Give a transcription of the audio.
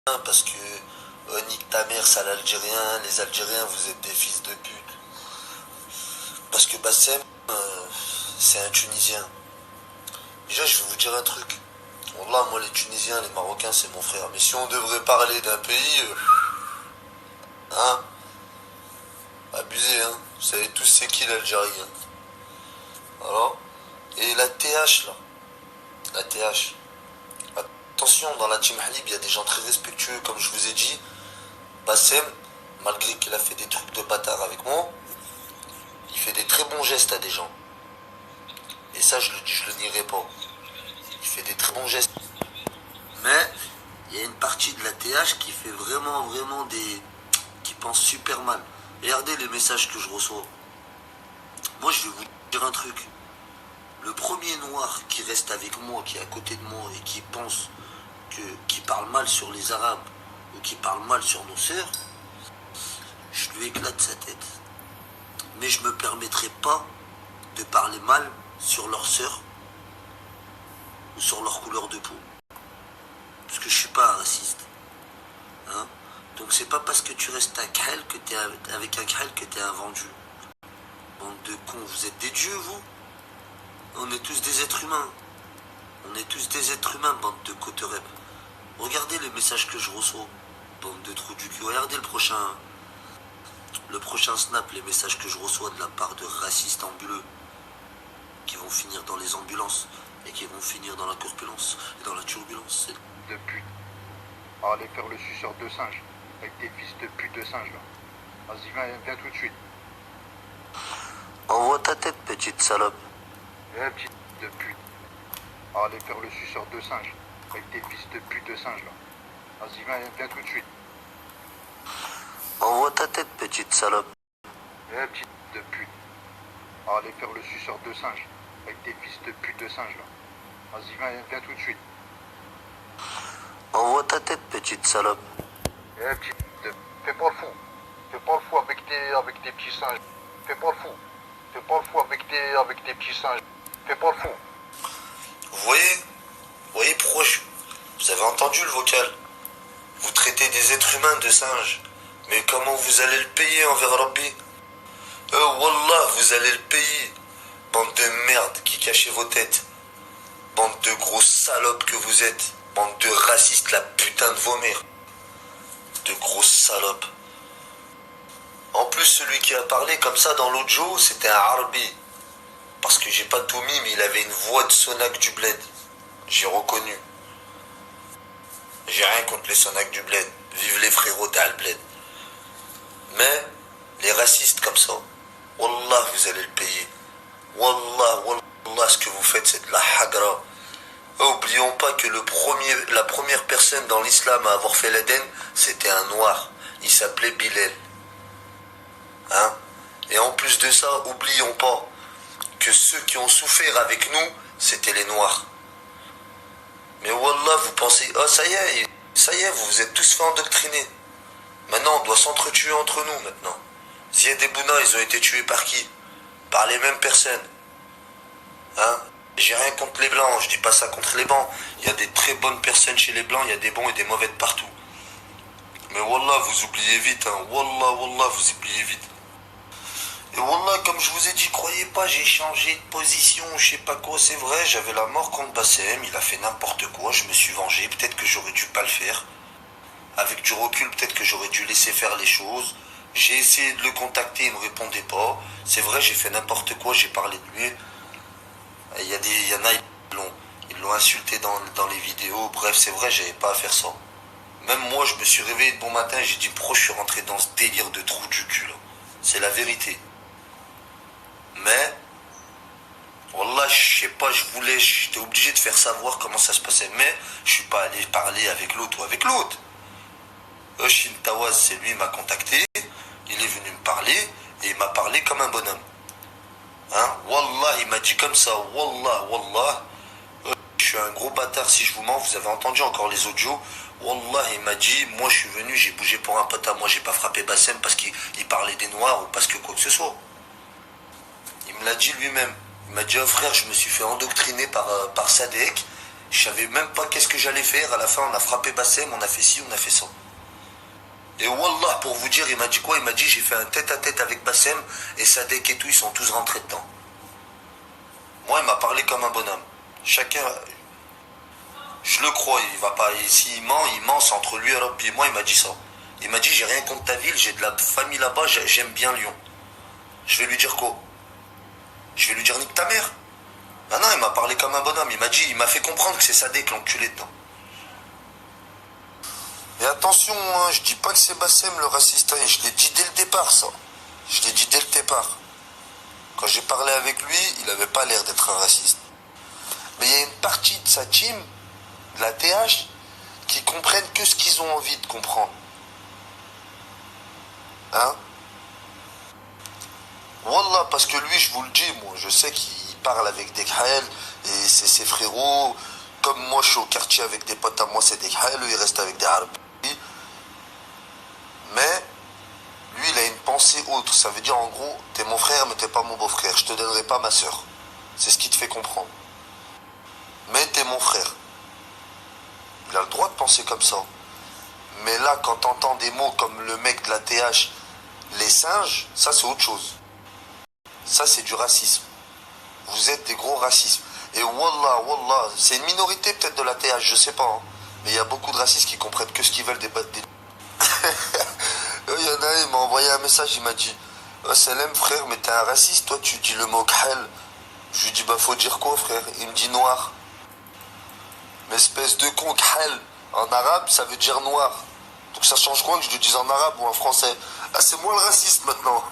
parce que nique ta mère, sale Algérien, les Algériens, vous êtes des fils de pute. Parce que Bassem, c'est un Tunisien. Déjà, je vais vous dire un truc. Wallah, moi, les Tunisiens, les Marocains, c'est mon frère. Mais si on devrait parler d'un pays, hein, abusé, hein. Vous savez tous c'est qui l'Algérie, hein. Alors, et la TH, là, la TH. Attention, dans la team Halib, il y a des gens très respectueux, comme je vous ai dit. Bassem, malgré qu'il a fait des trucs de bâtard avec moi, il fait des très bons gestes à des gens. Et ça, je le nierai pas. Il fait des très bons gestes. Mais, il y a une partie de la TH qui fait vraiment qui pense super mal. Regardez les messages que je reçois. Moi, je vais vous dire un truc. Le premier noir qui reste avec moi, qui est à côté de moi et qui pense qui parle mal sur les Arabes ou qui parle mal sur nos sœurs, je lui éclate sa tête. Mais je me permettrai pas de parler mal sur leurs sœurs ou sur leur couleur de peau. Parce que je suis pas un raciste. Hein. Donc c'est pas parce que tu restes un Khel que t'es avec un Khel que t'es un vendu. Bande de cons, vous êtes des dieux, vous? On est tous des êtres humains. On est tous des êtres humains, bande de coterep. Regardez les messages que je reçois, bande de trous du cul. Regardez le prochain snap, les messages que je reçois de la part de racistes ambuleux qui vont finir dans les ambulances et qui vont finir dans la corpulence et dans la turbulence. De pute. Allez faire le suceur de singe avec tes fils de pute de singe là. Vas-y, viens tout de suite. Envoie ta tête, petite salope. Petite de pute. Allez faire le suceur de singe avec tes fils de pute de singe là. Vas-y, viens tout de suite. Envoie ta tête, petite salope. Petite de pute. Allez faire le suceur de singe avec tes fils de pute de singe là. Vas-y, viens tout de suite. Envoie ta tête, petite salope. Petite de... Fais pas le fou. Fais pas le fou avec tes petits singes. Fais pas le fou. Fais pas le fou avec tes petits singes. Fais pas le fou. Vous voyez pourquoi vous avez entendu le vocal. Vous traitez des êtres humains de singes. Mais comment vous allez le payer envers Rabbi? Wallah, vous allez le payer. Bande de merde qui cachez vos têtes. Bande de gros salopes que vous êtes. Bande de racistes, la putain de vos mères. De grosses salopes. En plus, celui qui a parlé comme ça dans l'audio, c'était un Arbi. Parce que j'ai pas tout mis, mais il avait une voix de Sonac du Bled. J'ai reconnu. J'ai rien contre les Sonac du Bled. Vive les frérots d'Al Bled. Mais, les racistes comme ça, Wallah, vous allez le payer. Wallah, ce que vous faites, c'est de la hagra. Oublions pas que la première personne dans l'islam à avoir fait l'Éden, c'était un noir. Il s'appelait Bilal. Hein? Et en plus de ça, oublions pas que ceux qui ont souffert avec nous, c'était les noirs. Mais Wallah, vous pensez, oh ça y est, vous vous êtes tous fait endoctriner. Maintenant, on doit s'entretuer entre nous maintenant. Ziad et Bouna, ils ont été tués par qui? Par les mêmes personnes. Hein? J'ai rien contre les blancs, je dis pas ça contre les blancs. Il y a des très bonnes personnes chez les blancs, il y a des bons et des mauvais de partout. Mais Wallah, vous oubliez vite, hein. Wallah, vous oubliez vite. Et Wallah, comme je vous ai dit, croyez pas, j'ai changé de position, je sais pas quoi, c'est vrai, j'avais la mort contre Bassem, il a fait n'importe quoi, je me suis vengé, peut-être que j'aurais dû pas le faire. Avec du recul, peut-être que j'aurais dù laisser faire les choses. J'ai essayé de le contacter, il me répondait pas. C'est vrai, j'ai fait n'importe quoi, j'ai parlé de lui. Il y en a, ils l'ont insulté dans les vidéos. Bref, c'est vrai, j'avais pas à faire ça. Même moi, je me suis réveillé de bon matin et j'ai dit, pourquoi je suis rentré dans ce délire de trou du cul, là? C'est la vérité. Mais, Wallah, je sais pas, j'étais obligé de faire savoir comment ça se passait. Mais, je suis pas allé parler avec l'autre ou avec l'autre. Shin Tawaz, c'est lui, il m'a contacté, il est venu me parler, et il m'a parlé comme un bonhomme. Hein? Wallah, il m'a dit comme ça, Wallah, je suis un gros bâtard si je vous mens, vous avez entendu encore les audios. Wallah, il m'a dit, moi je suis venu, j'ai bougé pour un pote à moi, j'ai pas frappé Bassem parce qu'il parlait des noirs ou parce que quoi que ce soit. Il me l'a dit lui-même. Il m'a dit, oh frère, je me suis fait endoctriner par Sadek, Je savais même pas qu'est-ce que j'allais faire. À la fin, on a frappé Bassem, on a fait ci, on a fait ça. Et Wallah, pour vous dire, il m'a dit quoi? Il m'a dit, j'ai fait un tête-à-tête avec Bassem et Sadek et tout, ils sont tous rentrés dedans. Moi, il m'a parlé comme un bonhomme. Chacun, je le crois, il va pas. S'il ment, il ment, c'est entre lui et Rabbi. Moi, il m'a dit ça. Il m'a dit, j'ai rien contre ta ville, j'ai de la famille là-bas, j'aime bien Lyon. Je vais lui dire quoi? Je vais lui dire, nique ta mère. Ah non, il m'a parlé comme un bonhomme. Il m'a dit, il m'a fait comprendre que c'est Sadek l'enculé dedans. Et attention, hein, je dis pas que c'est Bassem le raciste, hein, je l'ai dit dès le départ ça. Je l'ai dit dès le départ. Quand j'ai parlé avec lui, il avait pas l'air d'être un raciste. Mais il y a une partie de sa team, de la TH, qui comprennent que ce qu'ils ont envie de comprendre. Hein? Wallah, parce que lui, je vous le dis, moi, je sais qu'il parle avec des Khael, et c'est ses frérots. Comme moi, je suis au quartier avec des potes à moi, c'est des Khael, eux, ils restent avec des Arabes. Mais, lui, il a une pensée autre. Ça veut dire, en gros, t'es mon frère, mais t'es pas mon beau-frère. Je te donnerai pas ma soeur. C'est ce qui te fait comprendre. Mais t'es mon frère. Il a le droit de penser comme ça. Mais là, quand t'entends des mots comme le mec de la TH, les singes, ça c'est autre chose. Ça c'est du racisme. Vous êtes des gros racistes. Et wallah, wallah, c'est une minorité peut-être de la TH, je sais pas. Hein. Mais il y a beaucoup de racistes qui comprennent que ce qu'ils veulent des... Il y en a un, il m'a envoyé un message, il m'a dit Salam frère, mais t'es un raciste, toi tu dis le mot khal. Je lui dis bah faut dire quoi frère? Il me dit noir. Mais espèce de con, khal, en arabe ça veut dire noir. Donc ça change quoi que je le dise en arabe ou en français? Ah c'est moi le raciste maintenant.